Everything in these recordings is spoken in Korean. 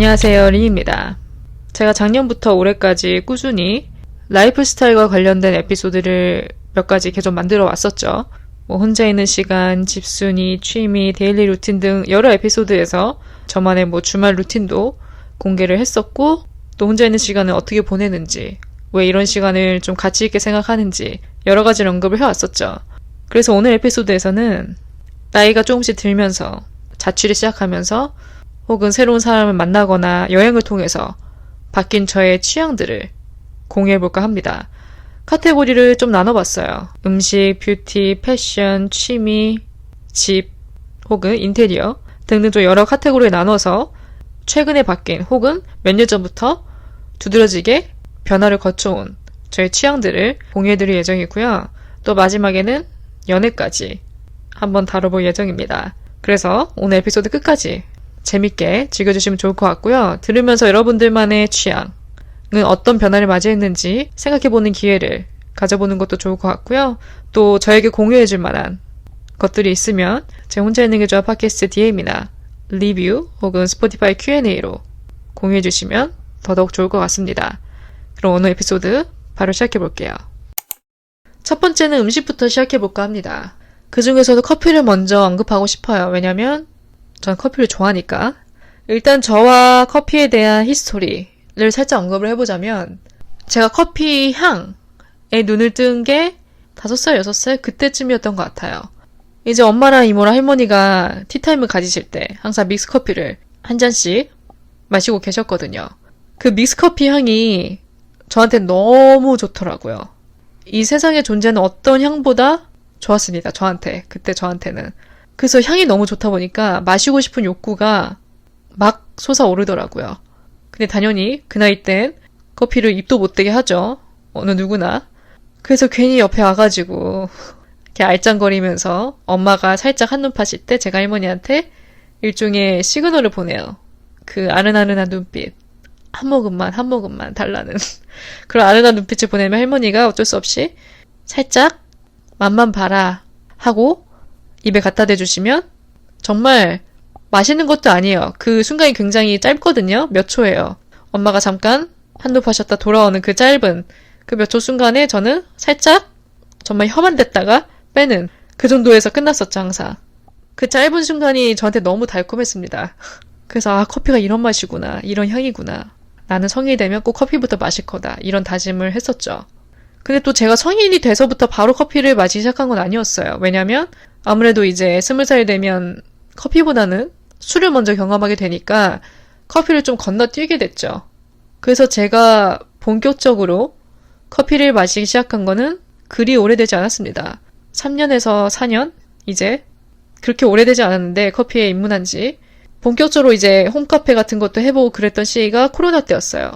안녕하세요, 린입니다. 제가 작년부터 올해까지 꾸준히 라이프 스타일과 관련된 에피소드를 몇 가지 계속 만들어 왔었죠. 혼자 있는 시간, 집순이, 취미, 데일리 루틴 등 여러 에피소드에서 저만의 주말 루틴도 공개를 했었고, 또 혼자 있는 시간을 어떻게 보내는지, 왜 이런 시간을 좀 가치 있게 생각하는지 여러 가지를 언급을 해왔었죠. 그래서 오늘 에피소드에서는 나이가 조금씩 들면서 자취를 시작하면서 혹은 새로운 사람을 만나거나 여행을 통해서 바뀐 저의 취향들을 공유해볼까 합니다. 카테고리를 좀 나눠봤어요. 음식, 뷰티, 패션, 취미, 집, 혹은 인테리어 등등 좀 여러 카테고리에 나눠서 최근에 바뀐 혹은 몇 년 전부터 두드러지게 변화를 거쳐온 저의 취향들을 공유해드릴 예정이고요. 또 마지막에는 연애까지 한번 다뤄볼 예정입니다. 그래서 오늘 에피소드 끝까지 재밌게 즐겨주시면 좋을 것 같고요. 들으면서 여러분들만의 취향은 어떤 변화를 맞이했는지 생각해보는 기회를 가져보는 것도 좋을 것 같고요. 또 저에게 공유해줄 만한 것들이 있으면 제 혼자 있는 게 좋아 팟캐스트 DM이나 리뷰 혹은 스포티파이 Q&A로 공유해주시면 더더욱 좋을 것 같습니다. 그럼 오늘 에피소드 바로 시작해볼게요. 첫 번째는 음식부터 시작해볼까 합니다. 그 중에서도 커피를 먼저 언급하고 싶어요. 왜냐면 전 커피를 좋아하니까. 일단 저와 커피에 대한 히스토리를 살짝 언급을 해보자면, 제가 커피 향에 눈을 뜬 게 5살, 6살 그때쯤이었던 것 같아요. 이제 엄마랑 이모랑 할머니가 티타임을 가지실 때 항상 믹스커피를 한 잔씩 마시고 계셨거든요. 그 믹스커피 향이 저한테 너무 좋더라고요. 이 세상에 존재하는 어떤 향보다 좋았습니다. 그때 저한테는. 그래서 향이 너무 좋다 보니까 마시고 싶은 욕구가 막 솟아오르더라고요. 근데 당연히 그 나이 땐 커피를 입도 못 대게 하죠. 어느 누구나. 그래서 괜히 옆에 와가지고 이렇게 알짱거리면서 엄마가 살짝 한눈 파실 때 제가 할머니한테 일종의 시그널을 보내요. 그 아른아른한 눈빛. 한 모금만 달라는 그런 아른한 눈빛을 보내면 할머니가 어쩔 수 없이 살짝 맛만 봐라 하고 입에 갖다 대주시면 정말 맛있는 것도 아니에요. 그 순간이 굉장히 짧거든요. 몇 초예요. 엄마가 잠깐 한눈 파셨다 돌아오는 그 짧은 그 몇 초 순간에 저는 살짝 정말 혀만 댔다가 빼는 그 정도에서 끝났었죠. 항상. 그 짧은 순간이 저한테 너무 달콤했습니다. 그래서 커피가 이런 맛이구나. 이런 향이구나. 나는 성인이 되면 꼭 커피부터 마실 거다. 이런 다짐을 했었죠. 근데 또 제가 성인이 돼서부터 바로 커피를 마시기 시작한 건 아니었어요. 왜냐면 아무래도 이제 20살 되면 커피보다는 술을 먼저 경험하게 되니까 커피를 좀 건너뛰게 됐죠. 그래서 제가 본격적으로 커피를 마시기 시작한 거는 그리 오래되지 않았습니다. 3년에서 4년? 이제 그렇게 오래되지 않았는데 커피에 입문한 지 본격적으로 이제 홈카페 같은 것도 해보고 그랬던 시기가 코로나 때였어요.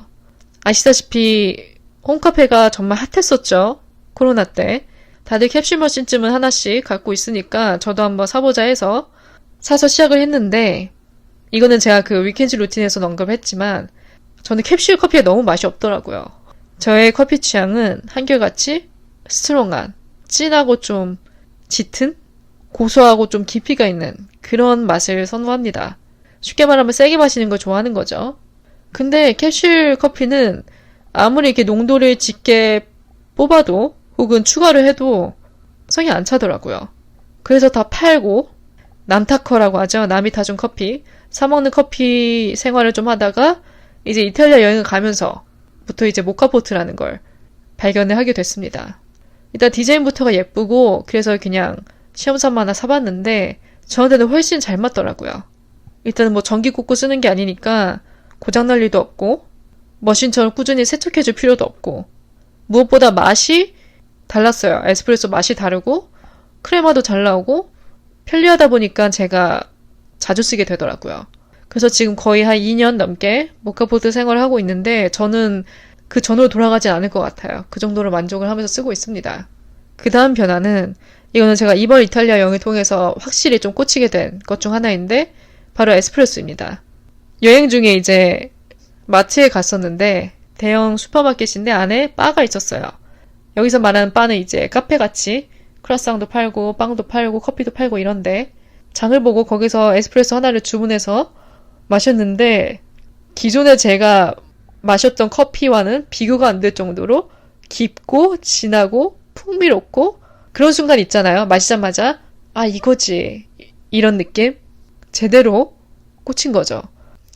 아시다시피 홈카페가 정말 핫했었죠. 코로나 때. 다들 캡슐 머신쯤은 하나씩 갖고 있으니까 저도 한번 사보자 해서 사서 시작을 했는데, 이거는 제가 그 위켄즈 루틴에서 언급했지만 저는 캡슐 커피가 너무 맛이 없더라고요. 저의 커피 취향은 한결같이 스트롱한, 진하고 좀 짙은, 고소하고 좀 깊이가 있는 그런 맛을 선호합니다. 쉽게 말하면 세게 마시는 걸 좋아하는 거죠. 근데 캡슐 커피는 아무리 이렇게 농도를 짙게 뽑아도 혹은 추가를 해도 성이 안 차더라고요. 그래서 다 팔고 남타커라고 하죠. 남이 타준 커피. 사먹는 커피 생활을 좀 하다가 이제 이탈리아 여행을 가면서부터 이제 모카포트라는 걸 발견을 하게 됐습니다. 일단 디자인부터가 예쁘고 그래서 그냥 시험삼아 하나 사봤는데 저한테는 훨씬 잘 맞더라고요. 일단은 전기 꽂고 쓰는 게 아니니까 고장날 일도 없고 머신처럼 꾸준히 세척해줄 필요도 없고 무엇보다 맛이 달랐어요. 에스프레소 맛이 다르고 크레마도 잘 나오고 편리하다 보니까 제가 자주 쓰게 되더라고요. 그래서 지금 거의 한 2년 넘게 모카포트 생활을 하고 있는데 저는 그 전으로 돌아가진 않을 것 같아요. 그 정도로 만족을 하면서 쓰고 있습니다. 그 다음 변화는 이거는 제가 이번 이탈리아 여행을 통해서 확실히 좀 꽂히게 된 것 중 하나인데 바로 에스프레소입니다. 여행 중에 이제 마트에 갔었는데 대형 슈퍼마켓인데 안에 바가 있었어요. 여기서 말하는 바는 이제 카페같이 크라상도 팔고 빵도 팔고 커피도 팔고 이런데 장을 보고 거기서 에스프레소 하나를 주문해서 마셨는데 기존에 제가 마셨던 커피와는 비교가 안 될 정도로 깊고 진하고 풍미롭고 그런 순간 있잖아요. 마시자마자 아 이거지 이런 느낌 제대로 꽂힌 거죠.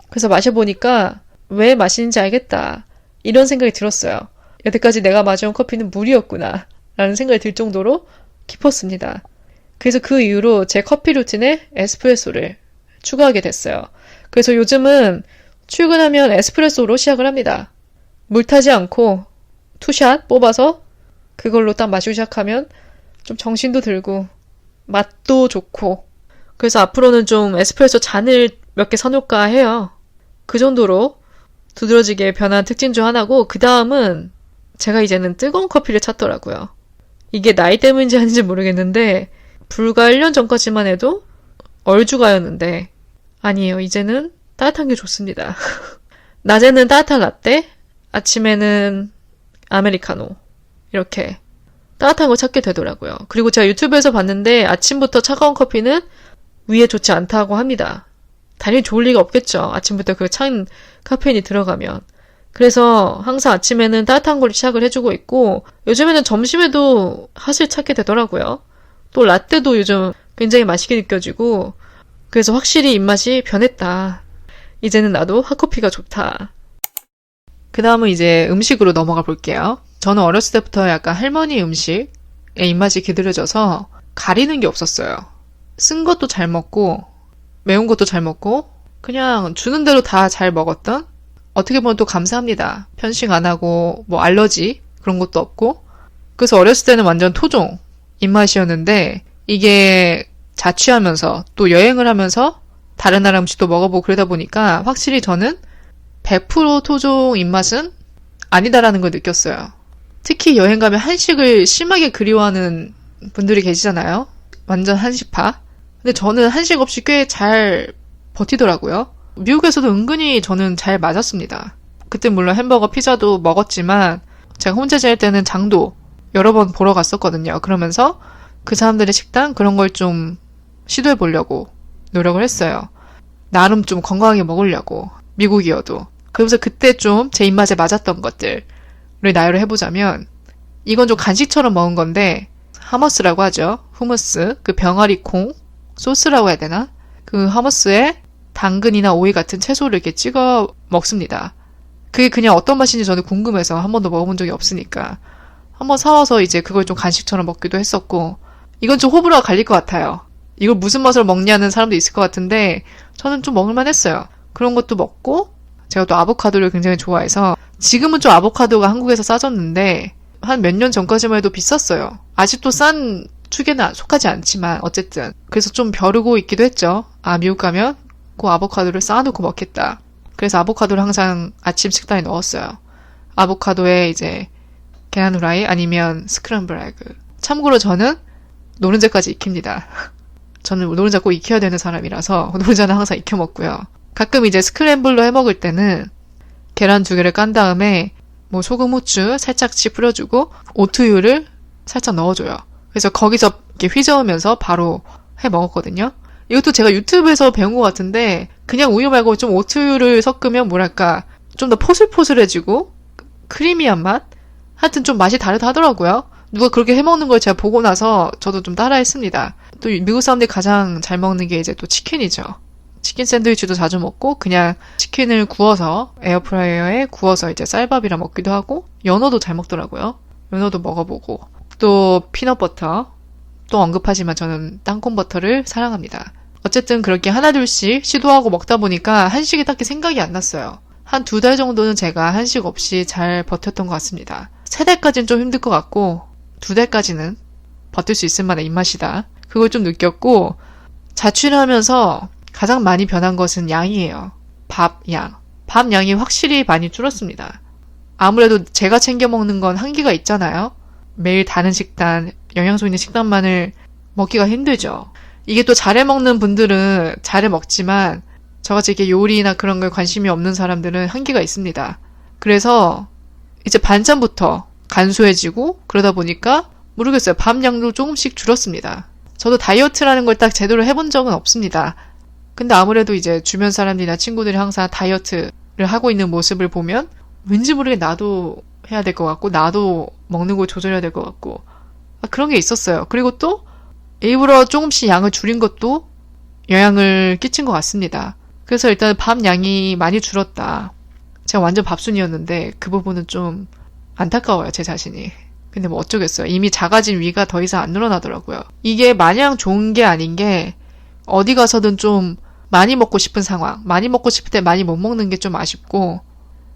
그래서 마셔보니까 왜 마시는지 알겠다 이런 생각이 들었어요. 여태까지 내가 마셔온 커피는 물이었구나 라는 생각이 들 정도로 깊었습니다. 그래서 그 이후로 제 커피 루틴에 에스프레소를 추가하게 됐어요. 그래서 요즘은 출근하면 에스프레소로 시작을 합니다. 물 타지 않고 투샷 뽑아서 그걸로 딱 마시고 시작하면 좀 정신도 들고 맛도 좋고 그래서 앞으로는 좀 에스프레소 잔을 몇 개 사놓을까 해요. 그 정도로 두드러지게 변한 특징 중 하나고 그 다음은 제가 이제는 뜨거운 커피를 찾더라고요. 이게 나이 때문인지 아닌지 모르겠는데 불과 1년 전까지만 해도 얼죽아였는데 아니에요. 이제는 따뜻한 게 좋습니다. 낮에는 따뜻한 라떼, 아침에는 아메리카노 이렇게 따뜻한 걸 찾게 되더라고요. 그리고 제가 유튜브에서 봤는데 아침부터 차가운 커피는 위에 좋지 않다고 합니다. 당연히 좋을 리가 없겠죠. 아침부터 그 찬 카페인이 들어가면. 그래서 항상 아침에는 따뜻한 걸로 시작을 해주고 있고 요즘에는 점심에도 핫을 찾게 되더라고요. 또 라떼도 요즘 굉장히 맛있게 느껴지고 그래서 확실히 입맛이 변했다. 이제는 나도 핫커피가 좋다. 그 다음은 이제 음식으로 넘어가 볼게요. 저는 어렸을 때부터 약간 할머니 음식에 입맛이 기들여져서 가리는 게 없었어요. 쓴 것도 잘 먹고 매운 것도 잘 먹고 그냥 주는 대로 다 잘 먹었던 어떻게 보면 또 감사합니다. 편식 안 하고 뭐 알러지 그런 것도 없고 그래서 어렸을 때는 완전 토종 입맛이었는데 이게 자취하면서 또 여행을 하면서 다른 나라 음식도 먹어보고 그러다 보니까 확실히 저는 100% 토종 입맛은 아니다라는 걸 느꼈어요. 특히 여행 가면 한식을 심하게 그리워하는 분들이 계시잖아요. 완전 한식파. 근데 저는 한식 없이 꽤 잘 버티더라고요. 미국에서도 은근히 저는 잘 맞았습니다. 그때 물론 햄버거, 피자도 먹었지만 제가 혼자 지낼 때는 장도 여러 번 보러 갔었거든요. 그러면서 그 사람들의 식단 그런 걸 좀 시도해 보려고 노력을 했어요. 나름 좀 건강하게 먹으려고 미국이어도. 그래서 그때 좀 제 입맛에 맞았던 것들을 나열을 해보자면 이건 좀 간식처럼 먹은 건데 하머스라고 하죠. 후무스, 그 병아리 콩 소스라고 해야 되나? 그 하머스에 당근이나 오이 같은 채소를 이렇게 찍어 먹습니다. 그게 그냥 어떤 맛인지 저는 궁금해서 한 번도 먹어본 적이 없으니까 한번 사와서 이제 그걸 좀 간식처럼 먹기도 했었고 이건 좀 호불호가 갈릴 것 같아요. 이걸 무슨 맛으로 먹냐는 사람도 있을 것 같은데 저는 좀 먹을만 했어요. 그런 것도 먹고 제가 또 아보카도를 굉장히 좋아해서 지금은 좀 아보카도가 한국에서 싸졌는데 한 몇 년 전까지만 해도 비쌌어요. 아직도 싼 축에는 속하지 않지만 어쨌든 그래서 좀 벼르고 있기도 했죠. 아 미국 가면 그 아보카도를 쌓아놓고 먹겠다. 그래서 아보카도를 항상 아침 식단에 넣었어요. 아보카도에 이제 계란 후라이 아니면 스크램블 에그. 참고로 저는 노른자까지 익힙니다. 저는 노른자 꼭 익혀야 되는 사람이라서 노른자는 항상 익혀 먹고요. 가끔 이제 스크램블로 해 먹을 때는 계란 2개를 깐 다음에 뭐 소금, 후추 살짝씩 뿌려주고 오트우유를 살짝 넣어줘요. 그래서 거기서 이렇게 휘저으면서 바로 해 먹었거든요. 이것도 제가 유튜브에서 배운 것 같은데 그냥 우유 말고 좀 오트우유를 섞으면 뭐랄까 좀 더 포슬포슬해지고 크리미한 맛? 하여튼 좀 맛이 다르다 하더라고요. 누가 그렇게 해먹는 걸 제가 보고 나서 저도 좀 따라 했습니다. 또 미국 사람들이 가장 잘 먹는 게 이제 또 치킨이죠. 치킨 샌드위치도 자주 먹고 그냥 치킨을 구워서 에어프라이어에 구워서 이제 쌀밥이랑 먹기도 하고 연어도 잘 먹더라고요. 연어도 먹어보고 또 피넛버터 또 언급하지만 저는 땅콩버터를 사랑합니다. 어쨌든 그렇게 하나둘씩 시도하고 먹다 보니까 한식이 딱히 생각이 안 났어요. 한 2달 정도는 제가 한식 없이 잘 버텼던 것 같습니다. 3달까지는 좀 힘들 것 같고 2달까지는 버틸 수 있을 만한 입맛이다. 그걸 좀 느꼈고 자취를 하면서 가장 많이 변한 것은 양이에요. 밥 양. 밥 양이 확실히 많이 줄었습니다. 아무래도 제가 챙겨 먹는 건 한계가 있잖아요. 매일 다른 식단, 영양소 있는 식단만을 먹기가 힘들죠. 이게 또 잘해 먹는 분들은 잘해 먹지만 저같이 이렇게 요리나 그런 거에 관심이 없는 사람들은 한계가 있습니다. 그래서 이제 반찬부터 간소해지고 그러다 보니까 모르겠어요. 밥 양도 조금씩 줄었습니다. 저도 다이어트라는 걸 딱 제대로 해본 적은 없습니다. 근데 아무래도 이제 주변 사람들이나 친구들이 항상 다이어트 하고 있는 모습을 보면 왠지 모르게 나도 해야 될 것 같고 나도 먹는 거 조절해야 될 것 같고 그런 게 있었어요. 그리고 또 일부러 조금씩 양을 줄인 것도 영향을 끼친 것 같습니다. 그래서 일단 밥 양이 많이 줄었다. 제가 완전 밥순이었는데 그 부분은 좀 안타까워요, 제 자신이. 근데 뭐 어쩌겠어요. 이미 작아진 위가 더 이상 안 늘어나더라고요. 이게 마냥 좋은 게 아닌 게 어디 가서든 좀 많이 먹고 싶은 상황, 많이 먹고 싶을 때 많이 못 먹는 게 좀 아쉽고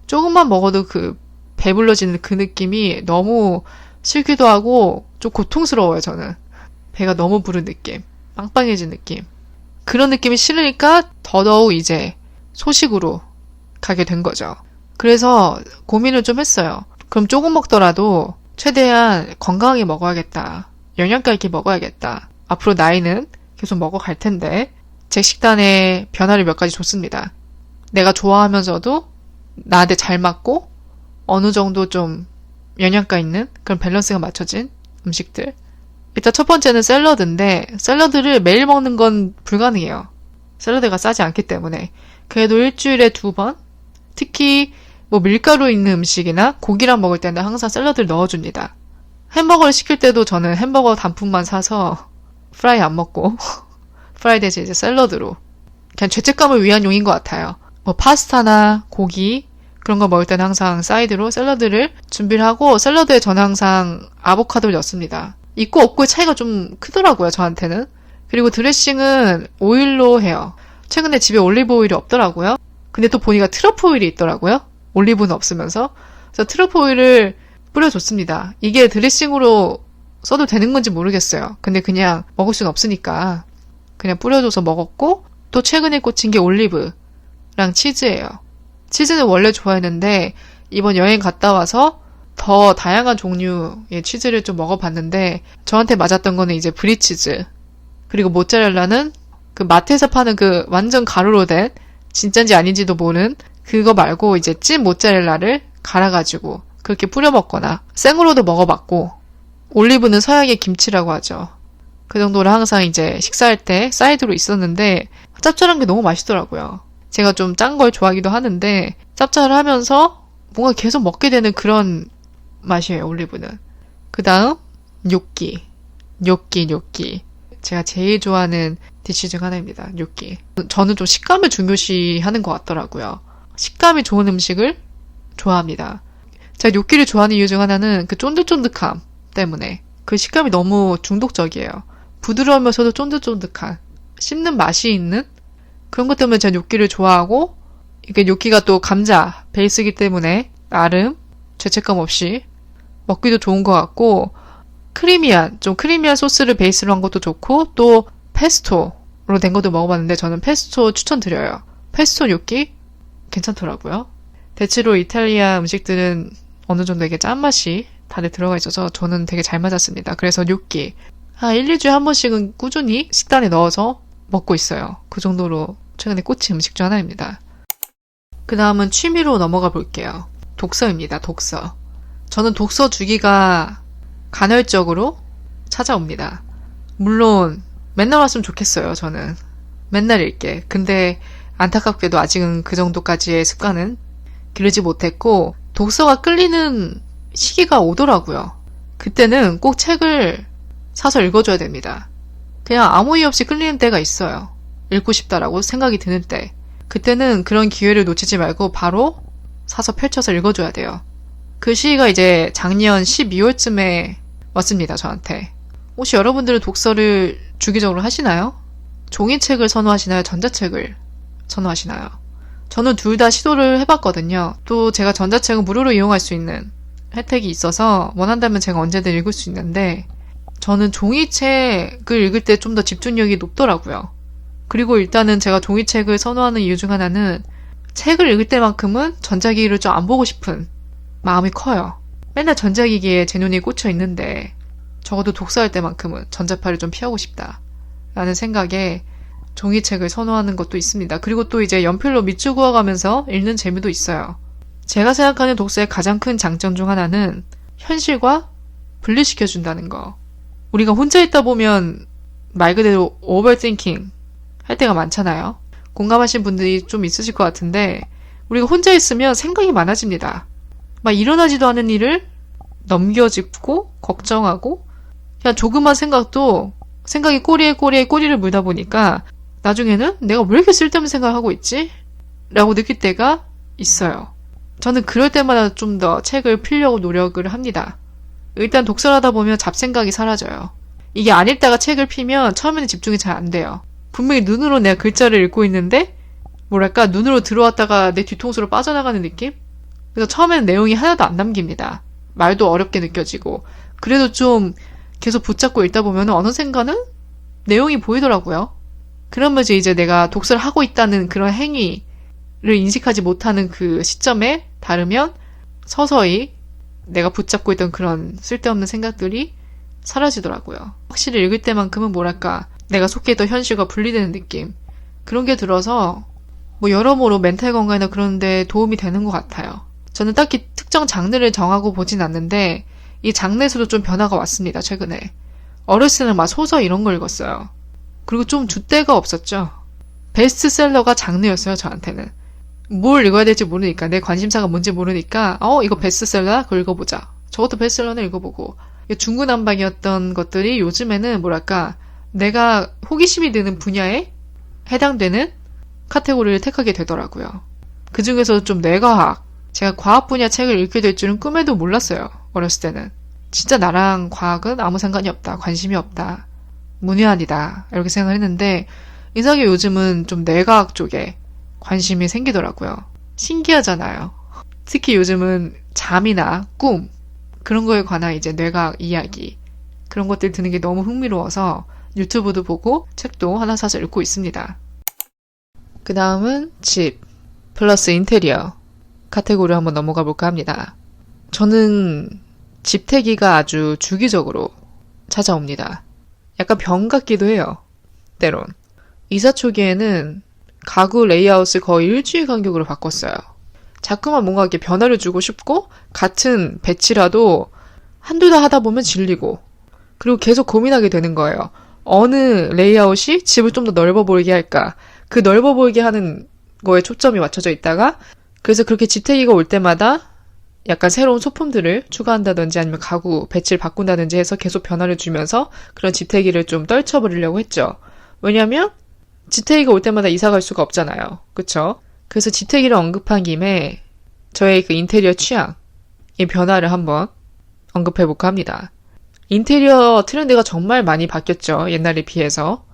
조금만 먹어도 그 배불러지는 그 느낌이 너무 싫기도 하고 좀 고통스러워요, 저는. 배가 너무 부른 느낌, 빵빵해진 느낌. 그런 느낌이 싫으니까 더더욱 이제 소식으로 가게 된 거죠. 그래서 고민을 좀 했어요. 그럼 조금 먹더라도 최대한 건강하게 먹어야겠다. 영양가 있게 먹어야겠다. 앞으로 나이는 계속 먹어갈 텐데 제 식단에 변화를 몇 가지 줬습니다. 내가 좋아하면서도 나한테 잘 맞고 어느 정도 좀 영양가 있는 그런 밸런스가 맞춰진 음식들. 일단 첫 번째는 샐러드인데 샐러드를 매일 먹는 건 불가능해요. 샐러드가 싸지 않기 때문에. 그래도 일주일에 2번, 특히 뭐 밀가루 있는 음식이나 고기랑 먹을 때는 항상 샐러드를 넣어줍니다. 햄버거를 시킬 때도 저는 햄버거 단품만 사서 프라이 안 먹고 프라이 대신 이제 샐러드로 그냥 죄책감을 위한 용인 것 같아요. 뭐 파스타나 고기 그런 거 먹을 때는 항상 사이드로 샐러드를 준비를 하고 샐러드에 저는 항상 아보카도를 넣습니다. 있고 없고의 차이가 좀 크더라고요, 저한테는. 그리고 드레싱은 오일로 해요. 최근에 집에 올리브 오일이 없더라고요. 근데 또 보니까 트러플 오일이 있더라고요. 올리브는 없으면서. 그래서 트러플 오일을 뿌려줬습니다. 이게 드레싱으로 써도 되는 건지 모르겠어요. 근데 그냥 먹을 순 없으니까 그냥 뿌려줘서 먹었고 또 최근에 꽂힌 게 올리브랑 치즈예요. 치즈는 원래 좋아했는데 이번 여행 갔다 와서 더 다양한 종류의 치즈를 좀 먹어봤는데 저한테 맞았던 거는 이제 브리치즈 그리고 모짜렐라는 그 마트에서 파는 그 완전 가루로 된 진짠지 아닌지도 모르는 그거 말고 이제 찐 모짜렐라를 갈아가지고 그렇게 뿌려 먹거나 생으로도 먹어봤고 올리브는 서양의 김치라고 하죠. 그 정도로 항상 이제 식사할 때 사이드로 있었는데 짭짤한 게 너무 맛있더라고요. 제가 좀 짠 걸 좋아하기도 하는데 짭짤하면서 뭔가 계속 먹게 되는 그런 맛이에요, 올리브는. 그 다음 뇨끼. 제가 제일 좋아하는 디시 중 하나입니다. 뇨끼. 저는 좀 식감을 중요시하는 것 같더라고요. 식감이 좋은 음식을 좋아합니다. 제가 뇨끼를 좋아하는 이유 중 하나는 그 쫀득쫀득함 때문에. 그 식감이 너무 중독적이에요. 부드러우면서도 쫀득쫀득한 씹는 맛이 있는 그런 것 때문에 제가 뇨끼를 좋아하고 이게 뇨끼가 또 감자 베이스이기 때문에 나름 죄책감 없이 먹기도 좋은 것 같고 좀 크리미한 소스를 베이스로 한 것도 좋고 또 페스토로 된 것도 먹어봤는데 저는 페스토 추천드려요. 페스토 뇨끼 괜찮더라고요. 대체로 이탈리아 음식들은 어느 정도 이게 짠맛이 다들 들어가 있어서 저는 되게 잘 맞았습니다. 그래서 뇨끼 한 1, 2주에 한 번씩은 꾸준히 식단에 넣어서 먹고 있어요. 그 정도로 최근에 꽂힌 음식 중 하나입니다. 그 다음은 취미로 넘어가 볼게요. 독서입니다. 독서. 저는 독서 주기가 간헐적으로 찾아옵니다. 물론 맨날 왔으면 좋겠어요. 저는 맨날 읽게. 근데 안타깝게도 아직은 그 정도까지의 습관은 기르지 못했고 독서가 끌리는 시기가 오더라고요. 그때는 꼭 책을 사서 읽어줘야 됩니다. 그냥 아무 이유 없이 끌리는 때가 있어요. 읽고 싶다라고 생각이 드는 때. 그때는 그런 기회를 놓치지 말고 바로 사서 펼쳐서 읽어줘야 돼요. 그 시기가 이제 작년 12월쯤에 왔습니다, 저한테. 혹시 여러분들은 독서를 주기적으로 하시나요? 종이책을 선호하시나요? 전자책을 선호하시나요? 저는 둘 다 시도를 해봤거든요. 또 제가 전자책은 무료로 이용할 수 있는 혜택이 있어서 원한다면 제가 언제든 읽을 수 있는데 저는 종이책을 읽을 때 좀 더 집중력이 높더라고요. 그리고 일단은 제가 종이책을 선호하는 이유 중 하나는 책을 읽을 때만큼은 전자기기를 좀 안 보고 싶은 마음이 커요. 맨날 전자기기에 제 눈이 꽂혀 있는데 적어도 독서할 때만큼은 전자파를 좀 피하고 싶다 라는 생각에 종이책을 선호하는 것도 있습니다. 그리고 또 이제 연필로 밑줄 그어가면서 읽는 재미도 있어요. 제가 생각하는 독서의 가장 큰 장점 중 하나는 현실과 분리시켜준다는 거. 우리가 혼자 있다 보면 말 그대로 오버띵킹 할 때가 많잖아요. 공감하신 분들이 좀 있으실 것 같은데 우리가 혼자 있으면 생각이 많아집니다. 막 일어나지도 않은 일을 넘겨짚고 걱정하고 그냥 조그만 생각도 생각이 꼬리에 꼬리를 물다 보니까 나중에는 내가 왜 이렇게 쓸데없는 생각을 하고 있지? 라고 느낄 때가 있어요. 저는 그럴 때마다 좀 더 책을 피려고 노력을 합니다. 일단 독서를 하다 보면 잡생각이 사라져요. 이게 안 읽다가 책을 피면 처음에는 집중이 잘 안 돼요. 분명히 눈으로 내가 글자를 읽고 있는데 뭐랄까 눈으로 들어왔다가 내 뒤통수로 빠져나가는 느낌? 그래서 처음에는 내용이 하나도 안 남깁니다. 말도 어렵게 느껴지고 그래도 좀 계속 붙잡고 읽다 보면 어느샌가는 내용이 보이더라고요. 그러면서 이제 내가 독서를 하고 있다는 그런 행위를 인식하지 못하는 그 시점에 다르면 서서히 내가 붙잡고 있던 그런 쓸데없는 생각들이 사라지더라고요. 확실히 읽을 때만큼은 뭐랄까 내가 속해 있던 현실과 분리되는 느낌 그런 게 들어서 뭐 여러모로 멘탈 건강이나 그런 데 도움이 되는 것 같아요. 저는 딱히 특정 장르를 정하고 보진 않는데 이 장르에서도 좀 변화가 왔습니다. 최근에. 어렸을 때는 막 소설 이런 걸 읽었어요. 그리고 좀 줏대가 없었죠. 베스트셀러가 장르였어요. 저한테는. 뭘 읽어야 될지 모르니까 내 관심사가 뭔지 모르니까 이거 베스트셀러야? 그거 읽어보자. 저것도 베스트셀러는 읽어보고 중구난방이었던 것들이 요즘에는 뭐랄까 내가 호기심이 드는 분야에 해당되는 카테고리를 택하게 되더라고요. 그 중에서 좀 뇌과학 제가 과학 분야 책을 읽게 될 줄은 꿈에도 몰랐어요. 어렸을 때는. 진짜 나랑 과학은 아무 상관이 없다. 관심이 없다. 문외한이다. 이렇게 생각을 했는데 이상하게 요즘은 좀 뇌과학 쪽에 관심이 생기더라고요. 신기하잖아요. 특히 요즘은 잠이나 꿈 그런 거에 관한 이제 뇌과학 이야기 그런 것들 듣는 게 너무 흥미로워서 유튜브도 보고 책도 하나 사서 읽고 있습니다. 그 다음은 집 플러스 인테리어 카테고리로 한번 넘어가 볼까 합니다. 저는 집태기가 아주 주기적으로 찾아옵니다. 약간 병 같기도 해요. 때론. 이사 초기에는 가구 레이아웃을 거의 일주일 간격으로 바꿨어요. 자꾸만 뭔가 이렇게 변화를 주고 싶고 같은 배치라도 한두 달 하다 보면 질리고 그리고 계속 고민하게 되는 거예요. 어느 레이아웃이 집을 좀 더 넓어 보이게 할까? 그 넓어 보이게 하는 거에 초점이 맞춰져 있다가 그래서 그렇게 집태기가 올 때마다 약간 새로운 소품들을 추가한다든지 아니면 가구 배치를 바꾼다든지 해서 계속 변화를 주면서 그런 집태기를 좀 떨쳐버리려고 했죠. 왜냐면 집태기가 올 때마다 이사 갈 수가 없잖아요. 그쵸? 그래서 집태기를 언급한 김에 저의 그 인테리어 취향의 변화를 한번 언급해볼까 합니다. 인테리어 트렌드가 정말 많이 바뀌었죠. 옛날에 비해서.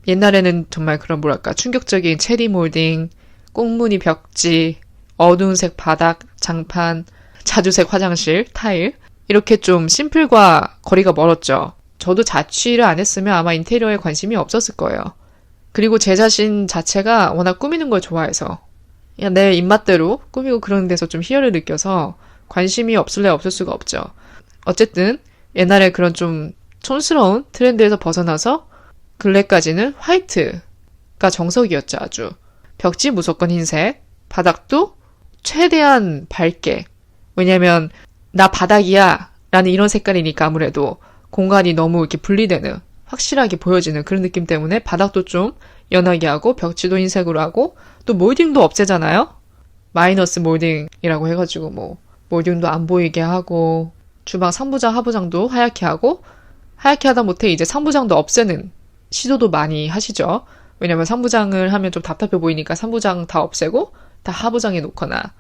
옛날에는 정말 그런 뭐랄까 충격적인 체리 몰딩, 꽁무니 벽지, 어두운 색 바닥, 장판, 자주색 화장실, 타일 이렇게 좀 심플과 거리가 멀었죠. 저도 자취를 안 했으면 아마 인테리어에 관심이 없었을 거예요. 그리고 제 자신 자체가 워낙 꾸미는 걸 좋아해서 그냥 내 입맛대로 꾸미고 그런 데서 좀 희열을 느껴서 관심이 없을래 없을 수가 없죠. 어쨌든 옛날에 그런 좀 촌스러운 트렌드에서 벗어나서 근래까지는 화이트가 정석이었죠. 아주. 벽지 무조건 흰색, 바닥도 최대한 밝게. 왜냐면 나 바닥이야 라는 이런 색깔이니까 아무래도 공간이 너무 이렇게 분리되는 확실하게 보여지는 그런 느낌 때문에 바닥도 좀 연하게 하고 벽지도 흰색으로 하고 또 몰딩도 없애잖아요. 마이너스 몰딩이라고 해가지고 뭐 몰딩도 안 보이게 하고 주방 상부장 하부장도 하얗게 하고 하얗게 하다 못해 이제 상부장도 없애는 시도도 많이 하시죠. 왜냐면 상부장을 하면 좀 답답해 보이니까 상부장 다 없애고 다 하부장에 놓거나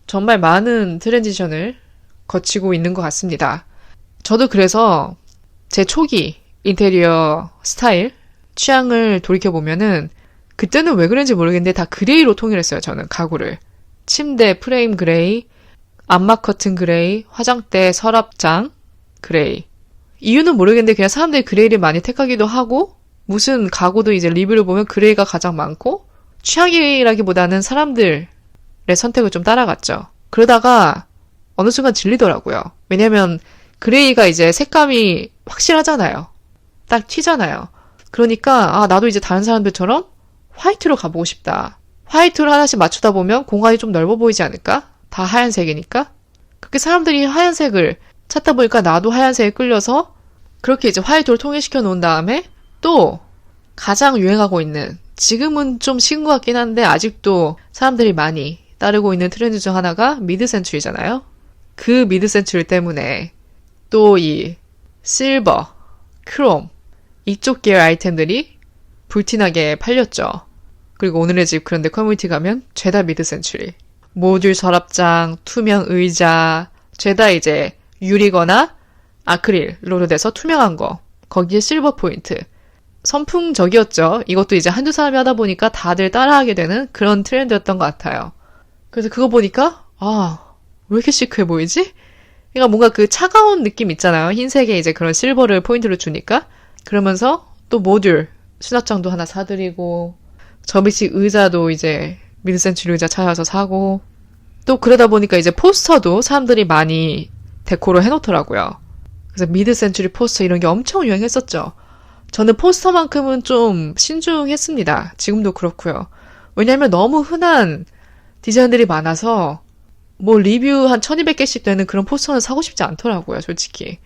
정말 많은 트랜지션을 거치고 있는 것 같습니다. 저도 그래서 제 초기 인테리어 스타일, 취향을 돌이켜보면은 그때는 왜 그런지 모르겠는데 다 그레이로 통일했어요. 저는 가구를. 침대 프레임 그레이, 암막 커튼 그레이, 화장대 서랍장 그레이. 이유는 모르겠는데 그냥 사람들이 그레이를 많이 택하기도 하고 무슨 가구도 이제 리뷰를 보면 그레이가 가장 많고 취향이라기보다는 사람들의 선택을 좀 따라갔죠. 그러다가 어느 순간 질리더라고요. 왜냐면 그레이가 이제 색감이 확실하잖아요. 딱 튀잖아요. 그러니까 나도 이제 다른 사람들처럼 화이트로 가보고 싶다. 화이트로 하나씩 맞추다 보면 공간이 좀 넓어 보이지 않을까? 다 하얀색이니까. 그렇게 사람들이 하얀색을 찾다 보니까 나도 하얀색에 끌려서 그렇게 이제 화이트로 통일시켜 놓은 다음에 또 가장 유행하고 있는 지금은 좀 식은 것 같긴 한데 아직도 사람들이 많이 따르고 있는 트렌드 중 하나가 미드 센츄리잖아요. 그 미드 센츄리 때문에 또 이 실버, 크롬 이쪽 계열 아이템들이 불티나게 팔렸죠. 그리고 오늘의 집 그런데 커뮤니티 가면 죄다 미드 센츄리. 모듈 서랍장, 투명 의자, 죄다 이제 유리거나 아크릴로 돼서 투명한 거. 거기에 실버 포인트. 선풍적이었죠. 이것도 이제 한두 사람이 하다 보니까 다들 따라하게 되는 그런 트렌드였던 것 같아요. 그래서 그거 보니까 왜 이렇게 시크해 보이지? 그러니까 뭔가 그 차가운 느낌 있잖아요. 흰색에 이제 그런 실버를 포인트로 주니까. 그러면서 또 모듈 수납장도 하나 사드리고 접이식 의자도 이제 미드 센츄리 의자 찾아서 사고 또 그러다 보니까 이제 포스터도 사람들이 많이 데코로 해놓더라고요. 그래서 미드 센츄리 포스터 이런 게 엄청 유행했었죠. 저는 포스터만큼은 좀 신중했습니다. 지금도 그렇고요. 왜냐하면 너무 흔한 디자인들이 많아서 뭐 리뷰 한 1200개씩 되는 그런 포스터는 사고 싶지 않더라고요. 솔직히.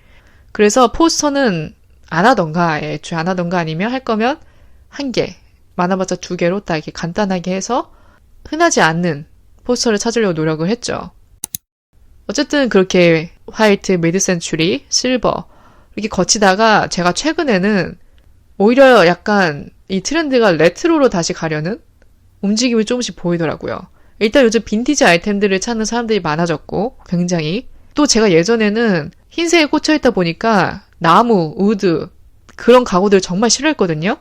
그래서 포스터는 안 하던가 애초에 안 하던가 아니면 할 거면 한 개, 많아봤자 2개로 딱 이렇게 간단하게 해서 흔하지 않는 포스터를 찾으려고 노력을 했죠. 어쨌든 그렇게 화이트, 미드 센츄리, 실버 이렇게 거치다가 제가 최근에는 오히려 약간 이 트렌드가 레트로로 다시 가려는 움직임이 조금씩 보이더라고요. 일단 요즘 빈티지 아이템들을 찾는 사람들이 많아졌고 굉장히 또 제가 예전에는 흰색에 꽂혀있다 보니까 나무, 우드 그런 가구들 정말 싫어했거든요.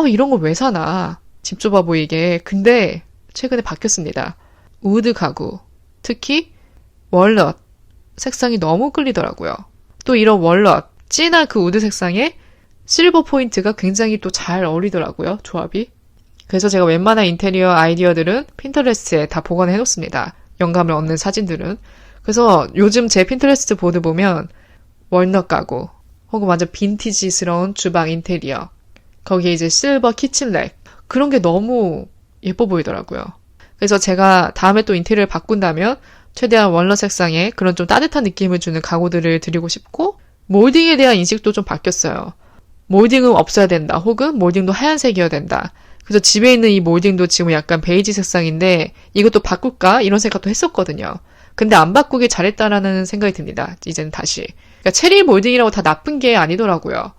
이런 거 왜 사나 집 좁아 보이게. 근데 최근에 바뀌었습니다. 우드 가구 특히 월넛 색상이 너무 끌리더라고요. 또 이런 월넛 진한 그 우드 색상에 실버 포인트가 굉장히 또 잘 어울리더라고요. 조합이. 그래서 제가 웬만한 인테리어 아이디어들은 핀터레스트에 다 보관해 놓습니다. 영감을 얻는 사진들은. 그래서 요즘 제 핀터레스트 보드 보면 월넛 가구 혹은 완전 빈티지스러운 주방 인테리어 거기에 이제 실버 키친렉 그런 게 너무 예뻐 보이더라고요. 그래서 제가 다음에 또 인테리어를 바꾼다면 최대한 월넛 색상의 그런 좀 따뜻한 느낌을 주는 가구들을 드리고 싶고 몰딩에 대한 인식도 좀 바뀌었어요. 몰딩은 없어야 된다. 혹은 몰딩도 하얀색이어야 된다. 그래서 집에 있는 이 몰딩도 지금 약간 베이지 색상인데 이것도 바꿀까? 이런 생각도 했었거든요. 근데 안 바꾸길 잘했다라는 생각이 듭니다. 이제는 다시. 그러니까 체리 몰딩이라고 다 나쁜 게 아니더라고요.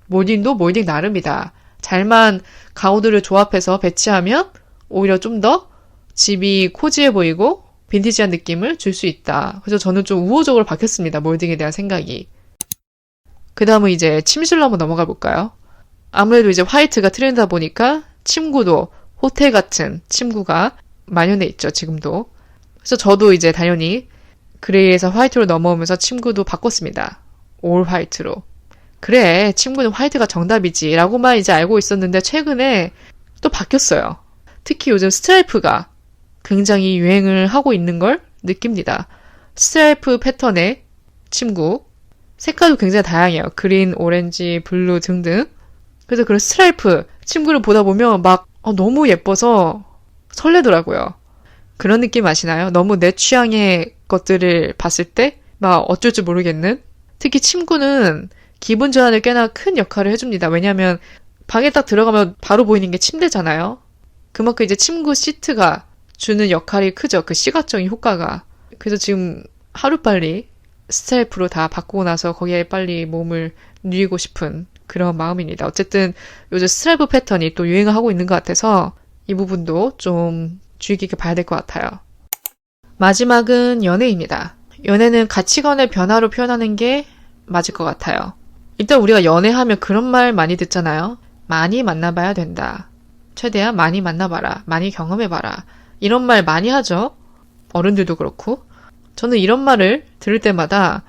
몰딩도 몰딩 나름이다. 잘만 가구들을 조합해서 배치하면 오히려 좀 더 집이 코지해 보이고 빈티지한 느낌을 줄 수 있다. 그래서 저는 좀 우호적으로 바뀌었습니다. 몰딩에 대한 생각이. 그 다음은 이제 침실로 한번 넘어가 볼까요? 아무래도 이제 화이트가 트렌드다 보니까 침구도 호텔 같은 침구가 만연해 있죠. 지금도. 그래서 저도 이제 당연히 그레이에서 화이트로 넘어오면서 침구도 바꿨습니다. 올 화이트로. 그래, 침구는 화이트가 정답이지 라고만 이제 알고 있었는데 최근에 또 바뀌었어요. 특히 요즘 스트라이프가 굉장히 유행을 하고 있는 걸 느낍니다. 스트라이프 패턴의 침구. 색깔도 굉장히 다양해요. 그린, 오렌지, 블루 등등. 그래서 그런 스트라이프 침구를 보다 보면 막 너무 예뻐서 설레더라고요. 그런 느낌 아시나요? 너무 내 취향의 것들을 봤을 때 막 어쩔 줄 모르겠는? 특히 침구는 기분 전환을 꽤나 큰 역할을 해줍니다. 왜냐하면 방에 딱 들어가면 바로 보이는 게 침대잖아요. 그만큼 이제 침구 시트가 주는 역할이 크죠. 그 시각적인 효과가. 그래서 지금 하루빨리 스트라이프로 다 바꾸고 나서 거기에 빨리 몸을 누이고 싶은 그런 마음입니다. 어쨌든 요즘 스트라이프 패턴이 또 유행을 하고 있는 것 같아서 이 부분도 좀 주의 깊게 봐야 될 것 같아요. 마지막은 연애입니다. 연애는 가치관의 변화로 표현하는 게 맞을 것 같아요. 일단 우리가 연애하면 그런 말 많이 듣잖아요. 많이 만나봐야 된다. 최대한 많이 만나봐라. 많이 경험해봐라. 이런 말 많이 하죠. 어른들도 그렇고. 저는 이런 말을 들을 때마다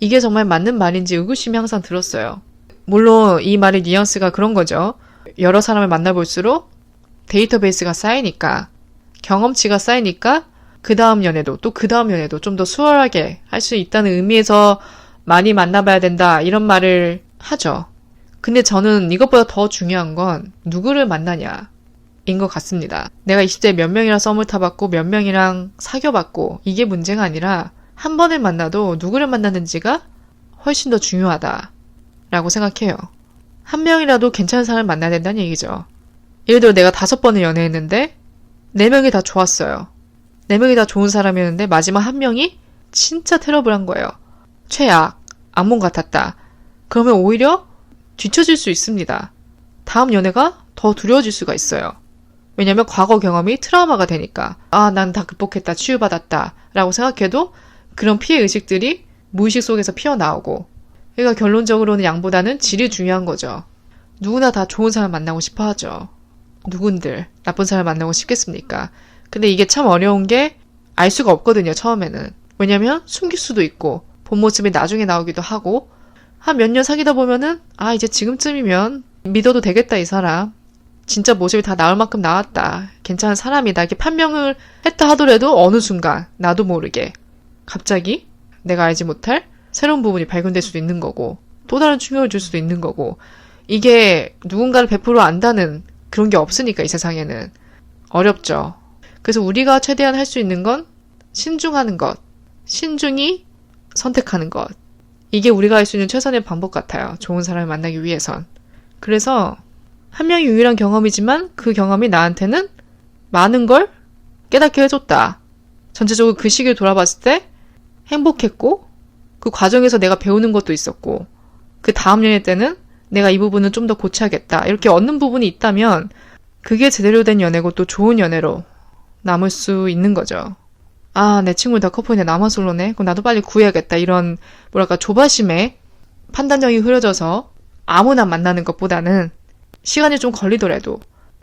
이게 정말 맞는 말인지 의구심이 항상 들었어요. 물론 이 말의 뉘앙스가 그런 거죠. 여러 사람을 만나볼수록 데이터베이스가 쌓이니까, 경험치가 쌓이니까 그 다음 연애도 또 그 다음 연애도 좀 더 수월하게 할 수 있다는 의미에서 많이 만나봐야 된다 이런 말을 하죠. 근데 저는 이것보다 더 중요한 건 누구를 만나냐 인 것 같습니다. 내가 20대에 몇 명이랑 썸을 타봤고 몇 명이랑 사귀어봤고 이게 문제가 아니라 한 번을 만나도 누구를 만났는지가 훨씬 더 중요하다 라고 생각해요. 한 명이라도 괜찮은 사람을 만나야 된다는 얘기죠. 예를 들어 내가 5번을 연애했는데 4명이 다 좋았어요. 4명이 다 좋은 사람이었는데 마지막 한 명이 진짜 테러블한 거예요. 최악, 악몽 같았다. 그러면 오히려 뒤처질 수 있습니다. 다음 연애가 더 두려워질 수가 있어요. 왜냐면 과거 경험이 트라우마가 되니까 난 다 극복했다, 치유받았다 라고 생각해도 그런 피해 의식들이 무의식 속에서 피어나오고 그러니까 결론적으로는 양보다는 질이 중요한 거죠. 누구나 다 좋은 사람 만나고 싶어 하죠. 누군들 나쁜 사람 만나고 싶겠습니까? 근데 이게 참 어려운 게 알 수가 없거든요, 처음에는. 왜냐면 숨길 수도 있고 본 모습이 나중에 나오기도 하고 한 몇 년 사귀다 보면은 이제 지금쯤이면 믿어도 되겠다, 이 사람. 진짜 모습이 다 나올 만큼 나왔다. 괜찮은 사람이다. 이렇게 판명을 했다 하더라도 어느 순간 나도 모르게 갑자기 내가 알지 못할 새로운 부분이 발견될 수도 있는 거고 또 다른 충격을 줄 수도 있는 거고 이게 누군가를 100% 안다는 그런 게 없으니까 이 세상에는 어렵죠. 그래서 우리가 최대한 할 수 있는 건 신중하는 것, 신중히 선택하는 것. 이게 우리가 할 수 있는 최선의 방법 같아요. 좋은 사람을 만나기 위해선. 그래서 한 명이 유일한 경험이지만 그 경험이 나한테는 많은 걸 깨닫게 해줬다. 전체적으로 그 시기를 돌아봤을 때 행복했고 그 과정에서 내가 배우는 것도 있었고 그 다음 연애 때는 내가 이 부분은 좀 더 고쳐야겠다. 이렇게 얻는 부분이 있다면 그게 제대로 된 연애고 또 좋은 연애로 남을 수 있는 거죠. 내 친구 다 커플인데 나만 솔로네? 그럼 나도 빨리 구해야겠다. 이런 조바심에 판단력이 흐려져서 아무나 만나는 것보다는 시간이 좀 걸리더라도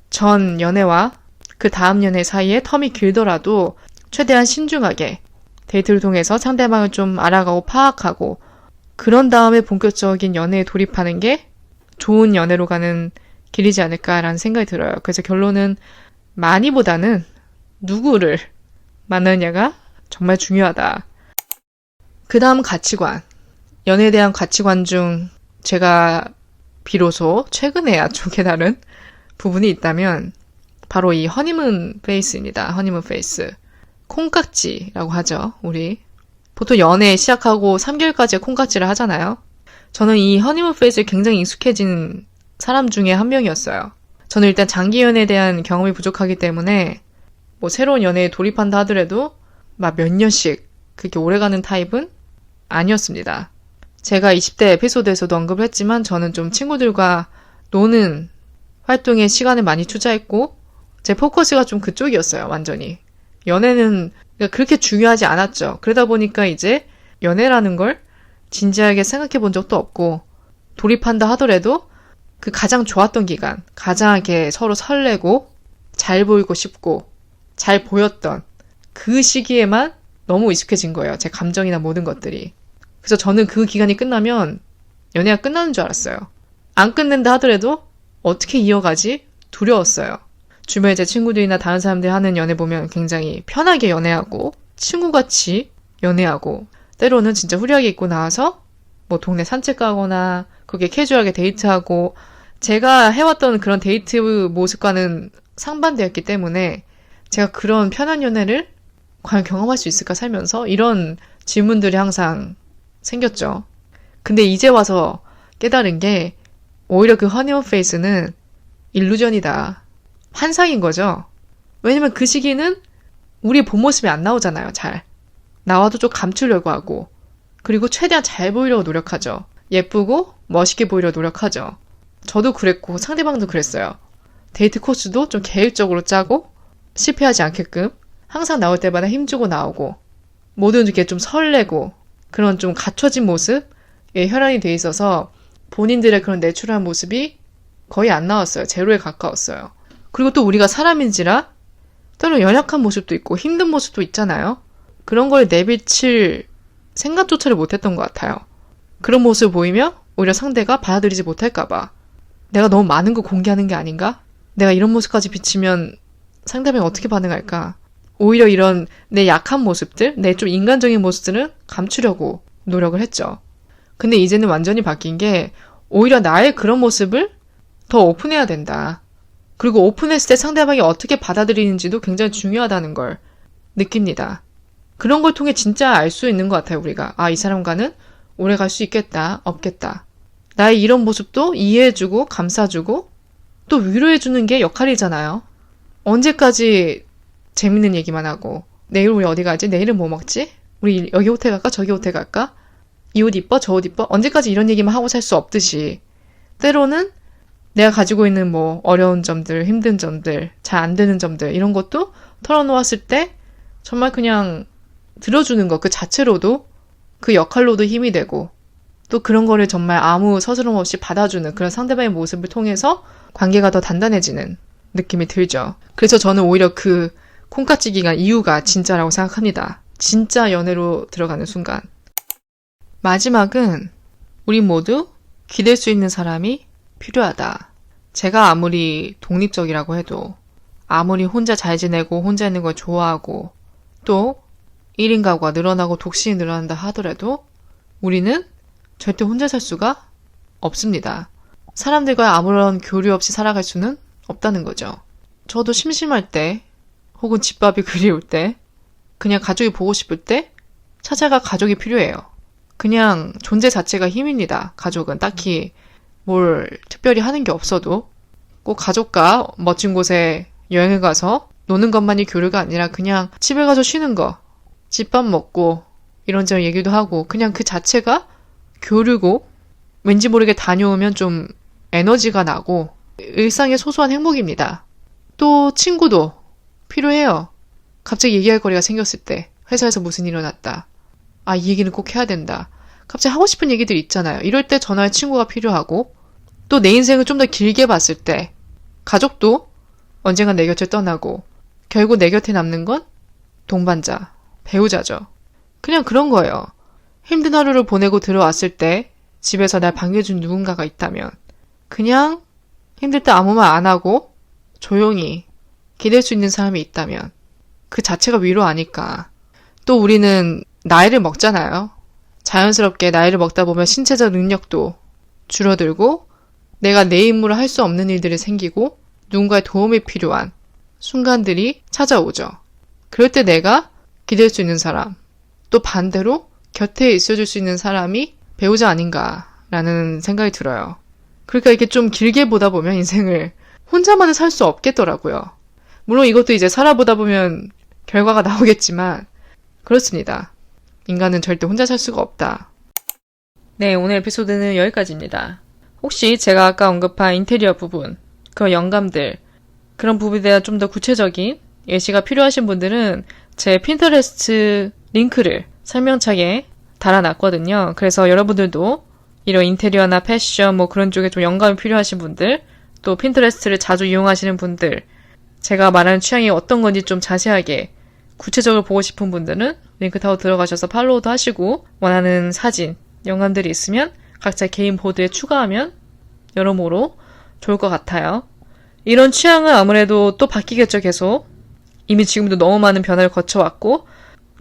전 연애와 그 다음 연애 사이에 텀이 길더라도 최대한 신중하게 데이트를 통해서 상대방을 좀 알아가고 파악하고 그런 다음에 본격적인 연애에 돌입하는 게 좋은 연애로 가는 길이지 않을까라는 생각이 들어요. 그래서 결론은 많이보다는 누구를 만나느냐가 정말 중요하다. 그 다음 가치관. 연애에 대한 가치관 중 제가 비로소 최근에야 좀 깨달은 부분이 있다면 바로 이 허니문 페이스입니다. 허니문 페이스. 콩깍지라고 하죠, 우리. 보통 연애 시작하고 3개월까지 콩깍지를 하잖아요. 저는 이 허니문 페이스에 굉장히 익숙해진 사람 중에 한 명이었어요. 저는 일단 장기 연애에 대한 경험이 부족하기 때문에 새로운 연애에 돌입한다 하더라도 막 몇 년씩 그렇게 오래가는 타입은 아니었습니다. 제가 20대 에피소드에서도 언급을 했지만 저는 좀 친구들과 노는 활동에 시간을 많이 투자했고 제 포커스가 좀 그쪽이었어요, 완전히. 연애는 그렇게 중요하지 않았죠. 그러다 보니까 이제 연애라는 걸 진지하게 생각해 본 적도 없고 돌입한다 하더라도 그 가장 좋았던 기간, 가장 이렇게 서로 설레고 잘 보이고 싶고 잘 보였던 그 시기에만 너무 익숙해진 거예요. 제 감정이나 모든 것들이. 그래서 저는 그 기간이 끝나면 연애가 끝나는 줄 알았어요. 안 끝낸다 하더라도 어떻게 이어가지? 두려웠어요. 주변에 제 친구들이나 다른 사람들이 하는 연애 보면 굉장히 편하게 연애하고 친구같이 연애하고 때로는 진짜 후리하게 입고 나와서 동네 산책 가거나 그게 캐주얼하게 데이트하고 제가 해왔던 그런 데이트 모습과는 상반되었기 때문에 제가 그런 편한 연애를 과연 경험할 수 있을까 살면서 이런 질문들이 항상 생겼죠. 근데 이제 와서 깨달은 게 오히려 그 허니문 페이스는 일루전이다. 환상인 거죠. 왜냐면 그 시기는 우리의 본 모습이 안 나오잖아요, 잘. 나와도 좀 감추려고 하고 그리고 최대한 잘 보이려고 노력하죠. 예쁘고 멋있게 보이려고 노력하죠. 저도 그랬고 상대방도 그랬어요. 데이트 코스도 좀 계획적으로 짜고 실패하지 않게끔 항상 나올 때마다 힘주고 나오고 모든 게 좀 설레고 그런 좀 갖춰진 모습에 혈안이 돼 있어서 본인들의 그런 내추럴한 모습이 거의 안 나왔어요. 제로에 가까웠어요. 그리고 또 우리가 사람인지라 때로 연약한 모습도 있고 힘든 모습도 있잖아요. 그런 걸 내비칠 생각조차를 못했던 것 같아요. 그런 모습을 보이면 오히려 상대가 받아들이지 못할까봐 내가 너무 많은 거 공개하는 게 아닌가? 내가 이런 모습까지 비치면 상대방이 어떻게 반응할까? 오히려 이런 내 약한 모습들, 내 좀 인간적인 모습들은 감추려고 노력을 했죠. 근데 이제는 완전히 바뀐 게 오히려 나의 그런 모습을 더 오픈해야 된다. 그리고 오픈했을 때 상대방이 어떻게 받아들이는지도 굉장히 중요하다는 걸 느낍니다. 그런 걸 통해 진짜 알 수 있는 것 같아요, 우리가. 이 사람과는 오래 갈 수 있겠다, 없겠다. 나의 이런 모습도 이해해주고 감싸주고 또 위로해주는 게 역할이잖아요. 언제까지 재밌는 얘기만 하고 내일 우리 어디 가지? 내일은 뭐 먹지? 우리 여기 호텔 갈까? 저기 호텔 갈까? 이 옷 이뻐? 저 옷 이뻐? 언제까지 이런 얘기만 하고 살 수 없듯이 때로는 내가 가지고 있는 뭐 어려운 점들, 힘든 점들, 잘 안 되는 점들 이런 것도 털어놓았을 때 정말 그냥 들어주는 것 그 자체로도 그 역할로도 힘이 되고 또 그런 거를 정말 아무 서스럼 없이 받아주는 그런 상대방의 모습을 통해서 관계가 더 단단해지는 느낌이 들죠. 그래서 저는 오히려 그 콩깍지기가 이유가 진짜라고 생각합니다. 진짜 연애로 들어가는 순간. 마지막은 우리 모두 기댈 수 있는 사람이 필요하다. 제가 아무리 독립적이라고 해도 아무리 혼자 잘 지내고 혼자 있는 걸 좋아하고 또 1인 가구가 늘어나고 독신이 늘어난다 하더라도 우리는 절대 혼자 살 수가 없습니다. 사람들과 아무런 교류 없이 살아갈 수는 없다는 거죠. 저도 심심할 때 혹은 집밥이 그리울 때 그냥 가족이 보고 싶을 때 찾아가 가족이 필요해요. 그냥 존재 자체가 힘입니다. 가족은 딱히 뭘 특별히 하는 게 없어도 꼭 가족과 멋진 곳에 여행을 가서 노는 것만이 교류가 아니라 그냥 집에 가서 쉬는 거, 집밥 먹고 이런저런 얘기도 하고 그냥 그 자체가 교류고 왠지 모르게 다녀오면 좀 에너지가 나고 일상의 소소한 행복입니다. 또 친구도 필요해요. 갑자기 얘기할 거리가 생겼을 때 회사에서 무슨 일이 일어났다. 아, 이 얘기는 꼭 해야 된다. 갑자기 하고 싶은 얘기들이 있잖아요. 이럴 때 전화할 친구가 필요하고 또 내 인생을 좀 더 길게 봤을 때 가족도 언젠간 내 곁을 떠나고 결국 내 곁에 남는 건 동반자, 배우자죠. 그냥 그런 거예요. 힘든 하루를 보내고 들어왔을 때 집에서 날 반겨준 누군가가 있다면 그냥 힘들 때 아무 말 안 하고 조용히 기댈 수 있는 사람이 있다면 그 자체가 위로 아닐까. 또 우리는 나이를 먹잖아요. 자연스럽게 나이를 먹다 보면 신체적 능력도 줄어들고 내가 내 힘으로 할 수 없는 일들이 생기고 누군가의 도움이 필요한 순간들이 찾아오죠. 그럴 때 내가 기댈 수 있는 사람, 또 반대로 곁에 있어줄 수 있는 사람이 배우자 아닌가라는 생각이 들어요. 그러니까 이렇게 좀 길게 보다 보면 인생을 혼자만은 살 수 없겠더라고요. 물론 이것도 이제 살아보다 보면 결과가 나오겠지만 그렇습니다. 인간은 절대 혼자 살 수가 없다. 네, 오늘 에피소드는 여기까지입니다. 혹시 제가 아까 언급한 인테리어 부분, 그런 영감들, 그런 부분에 대한 좀 더 구체적인 예시가 필요하신 분들은 제 핀터레스트 링크를 설명창에 달아놨거든요. 그래서 여러분들도 이런 인테리어나 패션 뭐 그런 쪽에 좀 영감이 필요하신 분들, 또 핀터레스트를 자주 이용하시는 분들, 제가 말하는 취향이 어떤 건지 좀 자세하게 구체적으로 보고 싶은 분들은 링크 타고 들어가셔서 팔로우도 하시고 원하는 사진, 영감들이 있으면 각자 개인 보드에 추가하면 여러모로 좋을 것 같아요. 이런 취향은 아무래도 또 바뀌겠죠, 계속. 이미 지금도 너무 많은 변화를 거쳐왔고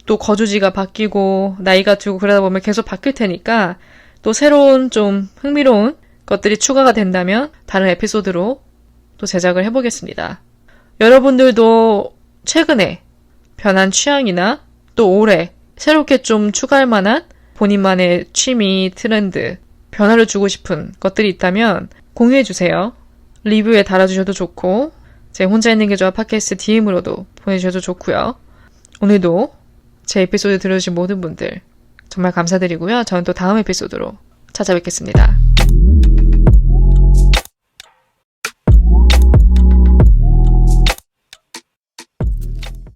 또 거주지가 바뀌고 나이가 들고 그러다 보면 계속 바뀔 테니까 또 새로운 좀 흥미로운 것들이 추가가 된다면 다른 에피소드로 또 제작을 해보겠습니다. 여러분들도 최근에 변한 취향이나 또 올해 새롭게 좀 추가할 만한 본인만의 취미, 트렌드, 변화를 주고 싶은 것들이 있다면 공유해주세요. 리뷰에 달아주셔도 좋고 제 혼자 있는 게 좋아 팟캐스트 DM으로도 보내주셔도 좋고요. 오늘도 제 에피소드 들어주신 모든 분들 정말 감사드리고요. 저는 또 다음 에피소드로 찾아뵙겠습니다.